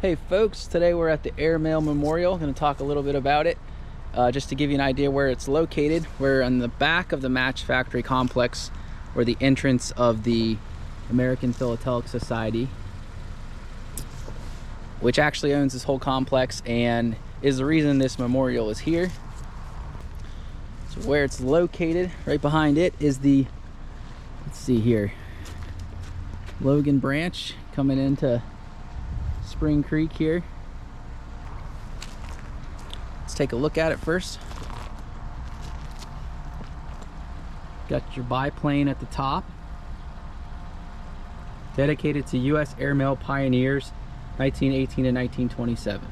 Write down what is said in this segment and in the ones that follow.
Hey folks, today we're at the Airmail Memorial. I'm going to talk a little bit about it. Just to give you an idea where it's located, we're on the back of the Match Factory complex, or the entrance of the American Philatelic Society, which actually owns this whole complex and is the reason this memorial is here. So where it's located, right behind it, is the, let's see here, Logan Branch coming into Spring Creek here. Let's take a look at it first. Got your biplane at the top, dedicated to U.S. Airmail Pioneers 1918 to 1927.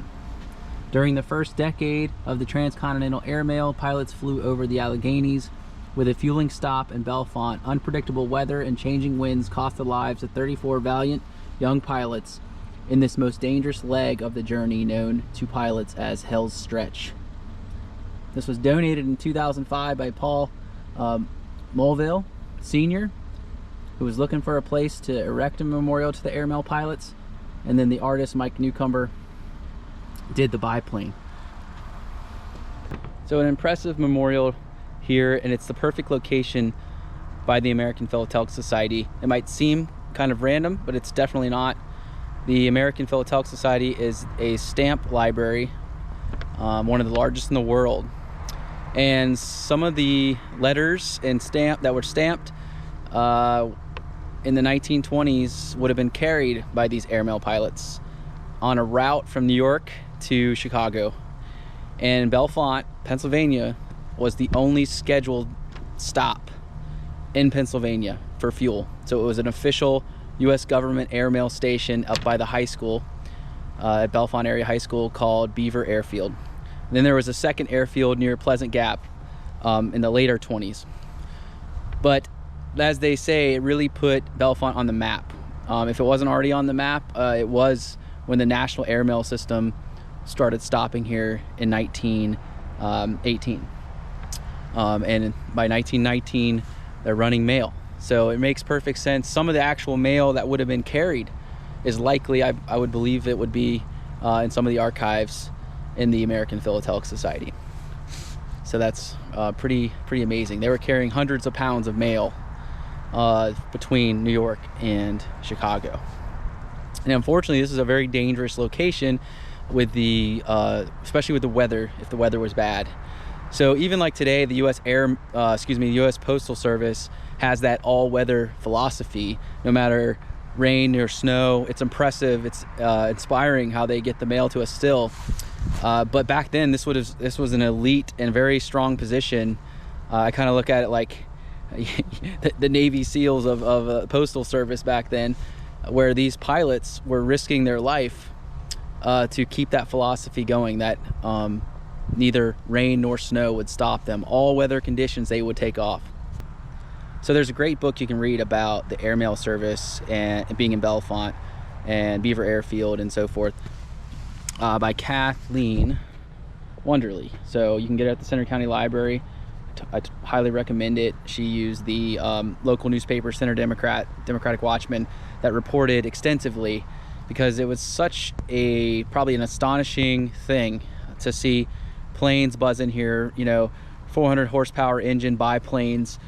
During the first decade of the transcontinental airmail, pilots flew over the Alleghenies with a fueling stop in Bellefonte. Unpredictable weather and changing winds cost the lives of 34 valiant young pilots in this most dangerous leg of the journey, known to pilots as Hell's Stretch. This was donated in 2005 by Paul Mulville Sr., who was looking for a place to erect a memorial to the airmail pilots, and then the artist Mike Newcomber did the biplane. So an impressive memorial here, and it's the perfect location by the American Philatelic Society. It might seem kind of random, but it's definitely not. The American Philatelic Society is a stamp library, one of the largest in the world. And some of the letters and that were stamped in the 1920s would have been carried by these airmail pilots on a route from New York to Chicago. And Bellefonte, Pennsylvania, was the only scheduled stop in Pennsylvania for fuel. So it was an official U.S. government airmail station up by the high school, at Bellefonte Area High School, called Beaver Airfield. And then there was a second airfield near Pleasant Gap in the later 20s. But as they say, it really put Bellefonte on the map. If it wasn't already on the map, it was when the National Airmail System started stopping here in 1918. And by 1919, they're running mail. So it makes perfect sense. Some of the actual mail that would have been carried is likely, I would believe it would be in some of the archives in the American Philatelic Society. So that's pretty amazing. They were carrying hundreds of pounds of mail between New York and Chicago. And unfortunately, this is a very dangerous location with the, especially with the weather, if the weather was bad. So even like today, the U.S. Postal Service has that all-weather philosophy. No matter rain or snow, it's impressive. It's inspiring how they get the mail to us still. But back then, this was an elite and very strong position. I kind of look at it like the Navy SEALs of Postal Service back then, where these pilots were risking their life to keep that philosophy going, that neither rain nor snow would stop them. All weather conditions, they would take off. So there's a great book you can read about the airmail service and being in Bellefonte and Beaver Airfield and so forth, by Kathleen Wonderly. So you can get it at the Center County Library. I highly recommend it. She used the local newspaper, Center Democratic Watchman, that reported extensively, because it was such probably an astonishing thing to see planes buzzing here, 400 horsepower engine biplanes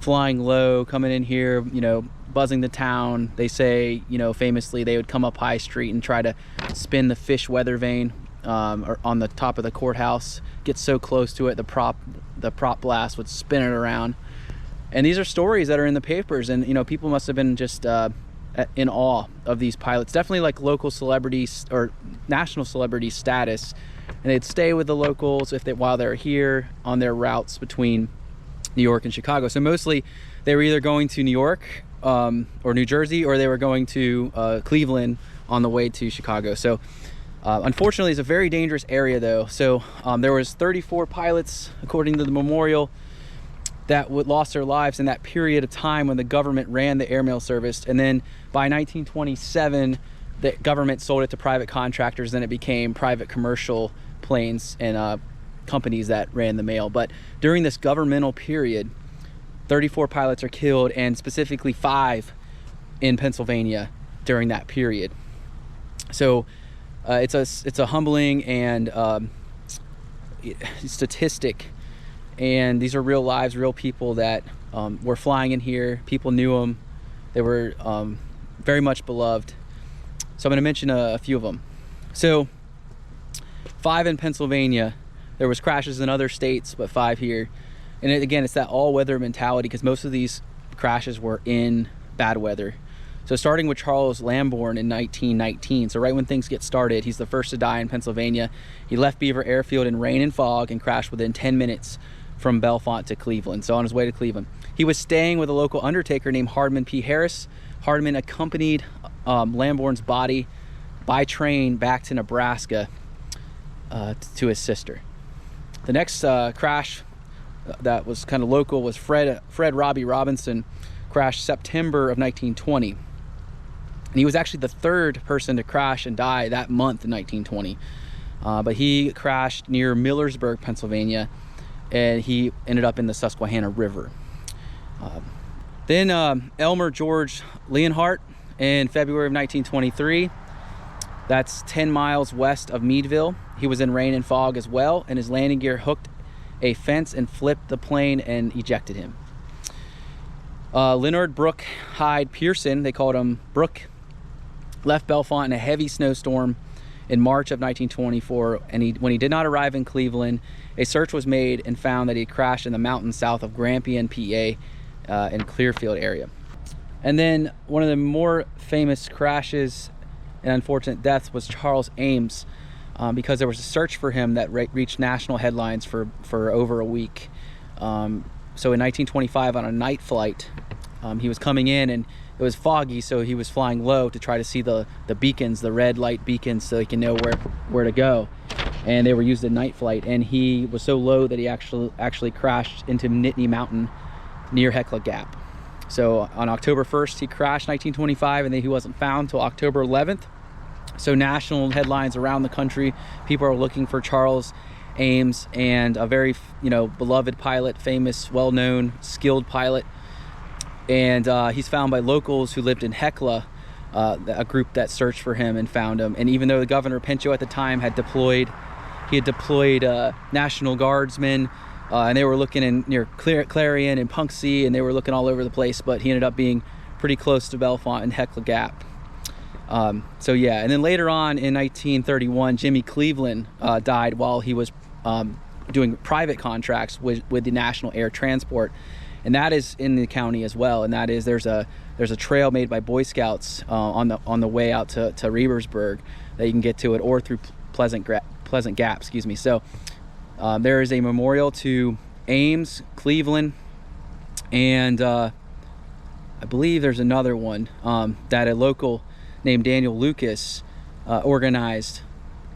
flying low, coming in here, buzzing the town. They say, famously, they would come up High Street and try to spin the fish weather vane or on the top of the courthouse, get so close to it, the prop blast would spin it around. And these are stories that are in the papers, and people must have been just in awe of these pilots. Definitely like local celebrities or national celebrity status, and they'd stay with the locals while they're here on their routes between New York and Chicago. So mostly they were either going to New York or New Jersey, or they were going to Cleveland on the way to Chicago. So unfortunately, it's a very dangerous area though. So there was 34 pilots, according to the memorial, that lost their lives in that period of time when the government ran the airmail service. And then by 1927, the government sold it to private contractors, and it became private commercial planes and companies that ran the mail. But during this governmental period, 34 pilots are killed, and specifically 5 in Pennsylvania during that period. So it's a humbling and statistic, and these are real lives, real people that were flying in here. People knew them. They were very much beloved. So I'm going to mention a few of them. So 5 in Pennsylvania. There was crashes in other states, but 5 here. And again, it's that all-weather mentality, because most of these crashes were in bad weather. So starting with Charles Lambourne in 1919, so right when things get started, he's the first to die in Pennsylvania. He left Beaver Airfield in rain and fog and crashed within 10 minutes from Bellefonte to Cleveland, so on his way to Cleveland. He was staying with a local undertaker named Hardman P. Harris. Hardman accompanied Lambourne's body by train back to Nebraska to his sister. The next crash that was kind of local was Fred Robbie Robinson, crashed September of 1920. And he was actually the 3rd person to crash and die that month in 1920. But he crashed near Millersburg, Pennsylvania, and he ended up in the Susquehanna River. Then Elmer George Leonhardt in February of 1923. That's 10 miles west of Meadville. He was in rain and fog as well, and his landing gear hooked a fence and flipped the plane and ejected him. Leonard Brooke Hyde Pearson, they called him Brooke, left Bellefonte in a heavy snowstorm in March of 1924, and when he did not arrive in Cleveland, a search was made and found that he crashed in the mountains south of Grampian, PA, in Clearfield area. And then one of the more famous crashes and unfortunate deaths was Charles Ames, because there was a search for him that reached national headlines for over a week. So in 1925, on a night flight, he was coming in, and it was foggy, so he was flying low to try to see the beacons, the red light beacons, so he can know where to go. And they were used at night flight, and he was so low that he actually crashed into Nittany Mountain near Hecla Gap. So on October 1st, he crashed 1925, and then he wasn't found until October 11th. So national headlines around the country, people are looking for Charles Ames, and a very beloved pilot, famous, well-known, skilled pilot. And he's found by locals who lived in Hecla, a group that searched for him and found him. And even though the Governor Pinchot at the time had deployed National Guardsmen, and they were looking near Clarion and Punxsutawney, and they were looking all over the place, but he ended up being pretty close to Bellefonte and Hecla Gap. So yeah, and then later on in 1931, Jimmy Cleveland died while he was doing private contracts with the National Air Transport, and that is in the county as well. And that is there's a trail made by Boy Scouts on the way out to Rebersburg that you can get to it, or through Pleasant Gap, excuse me. So there is a memorial to Ames, Cleveland, and I believe there's another one that a local named Daniel Lucas organized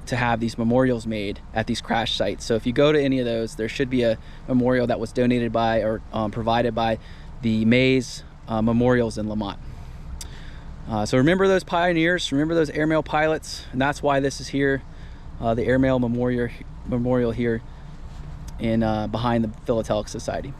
to have these memorials made at these crash sites. So if you go to any of those, there should be a memorial that was donated by or provided by the Mays Memorials in Lamont. So remember those pioneers, remember those airmail pilots, and that's why this is here, the Airmail Memorial here in behind the Philatelic Society.